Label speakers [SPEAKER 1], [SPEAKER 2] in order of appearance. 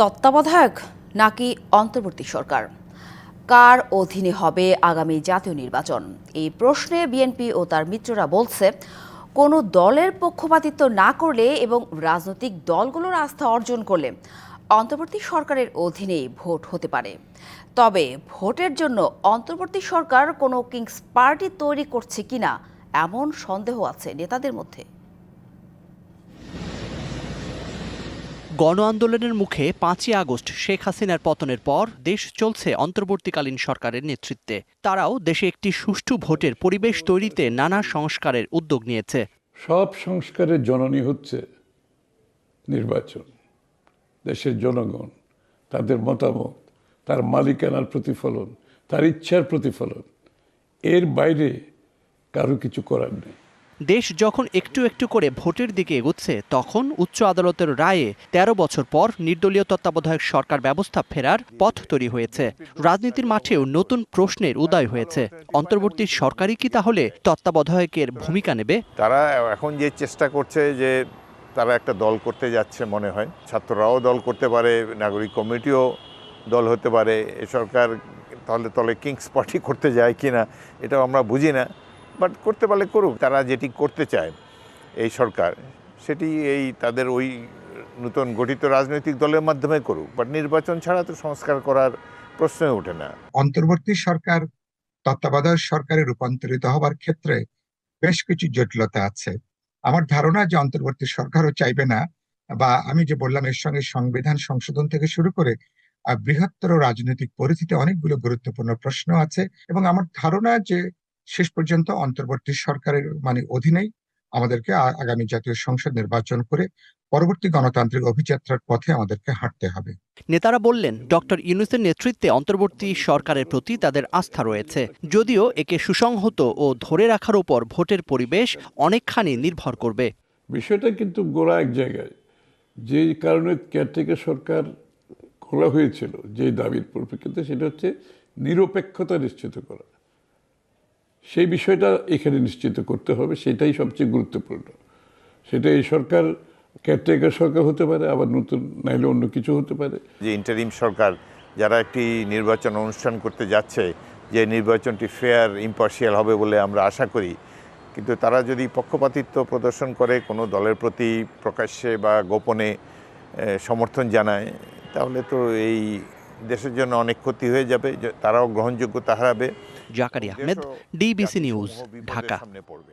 [SPEAKER 1] তত্ত্বাবধায়ক নাকি অন্তর্বর্তী সরকার, কার অধীনে হবে আগামী জাতীয় নির্বাচন? এই প্রশ্নে বিএনপি ও তার মিত্ররা বলছে, কোনো দলের পক্ষপাতিত্ব না করলে এবং রাজনৈতিক দলগুলোর আস্থা অর্জন করলে অন্তর্বর্তী সরকারের অধীনেই ভোট হতে পারে। তবে ভোটের জন্য অন্তর্বর্তী সরকার কোনো কিংস পার্টি তৈরি করছে কিনা এমন সন্দেহ আছে নেতাদের মধ্যে।
[SPEAKER 2] গণ আন্দোলনের মুখে ৫ই আগস্ট শেখ হাসিনার পতনের পর দেশ চলছে অন্তর্বর্তীকালীন সরকারের নেতৃত্বে। তারাও দেশে একটি সুষ্ঠু ভোটের পরিবেশ তৈরিতে নানা সংস্কারের উদ্যোগ নিয়েছে।
[SPEAKER 3] সব সংস্কারের জননী হচ্ছে নির্বাচন। দেশের জনগণ, তাদের মতামত, তার মালিকানার প্রতিফলন, তার ইচ্ছার প্রতিফলন, এর বাইরে কারো কিছু করার নেই।
[SPEAKER 2] দেশ যখন একটু একটু করে ভোটের দিকে এগোচ্ছে, তখন উচ্চ আদালতের রায়ে ১৩ বছর পর নির্দলীয় তত্ত্বাবধায়ক সরকার ব্যবস্থা ফেরার পথ তৈরি হয়েছে। রাজনীতির মাঠেও নতুন প্রশ্নের উদয় হয়েছে। অন্তর্বর্তী সরকারই কি তাহলে তত্ত্বাবধায়কের ভূমিকা নেবে?
[SPEAKER 4] তারা এখন যে চেষ্টা করছে যে তারা একটা দল করতে যাচ্ছে, মনে হয় ছাত্ররাও দল করতে পারে, নাগরিক কমিটিও দল হতে পারে। এ সরকার তাহলে তলে কিংস পার্টি করতে যায় কিনা এটাও আমরা বুঝি না, বাট করতে পারলে করুক। তারা যেটি করতে চায় এই সরকার, সেটি এই তাদের ওই নতুন গঠিত রাজনৈতিক দলের মাধ্যমে করুক, বাট নির্বাচন ছাড়া তো সংস্কার করার প্রশ্নই ওঠে না।
[SPEAKER 5] অন্তর্বর্তী সরকার তত্ত্বাবধায়ক সরকারে রূপান্তরিত হবার ক্ষেত্রে বেশ কিছু জটিলতা আছে। আমার ধারণা যে অন্তর্বর্তী সরকারও চাইবে না, বা আমি যে বললাম এর সঙ্গে সংবিধান সংশোধন থেকে শুরু করে বৃহত্তর রাজনৈতিক পরিধিতে অনেকগুলো গুরুত্বপূর্ণ প্রশ্ন আছে, এবং আমার ধারণা যে শেষ পর্যন্ত অন্তর্বর্তী সরকারের অধীনেই আমাদেরকে আগামী জাতীয় সংসদ নির্বাচন করে পরবর্তী গণতান্ত্রিক অভিযাত্রার পথে আমাদেরকে হাঁটতে হবে।
[SPEAKER 2] নেতারা বললেন, ডক্টর ইউনূসের নেতৃত্বে অন্তর্বর্তী সরকারের প্রতি তাদের আস্থা রয়েছে, যদিও একে সুসংহত ও ধরে রাখার উপর ভোটের পরিবেশ অনেকখানি নির্ভর করবে।
[SPEAKER 3] বিষয়টা কিন্তু গোড়া এক জায়গায়, যে কারণে কেয়ারটেকার সরকার খোলা হয়েছিল, যে দাবির পরিপ্রেক্ষিতে, সেটা হচ্ছে নিরপেক্ষতা নিশ্চিত করা। সেই বিষয়টা এখানে নিশ্চিত করতে হবে, সেটাই সবচেয়ে গুরুত্বপূর্ণ। সেটা এই সরকার কেয়ারটেকার সরকার হতে পারে, আবার নতুন নাইলে অন্য কিছু হতে পারে।
[SPEAKER 4] যে ইন্টারিম সরকার যারা একটি নির্বাচন অনুষ্ঠান করতে যাচ্ছে, যে নির্বাচনটি ফেয়ার ইম্পার্শিয়াল হবে বলে আমরা আশা করি, কিন্তু তারা যদি পক্ষপাতিত্ব প্রদর্শন করে, কোনো দলের প্রতি প্রকাশ্যে বা গোপনে সমর্থন জানায়, তাহলে তো এই দেশের জন্য অনেক ক্ষতি হয়ে যাবে, তারাও গ্রহণযোগ্যতা হারাবে।
[SPEAKER 2] Zakaria Ahmed, DBC news, Dhaka.
[SPEAKER 4] সামনে পড়বে।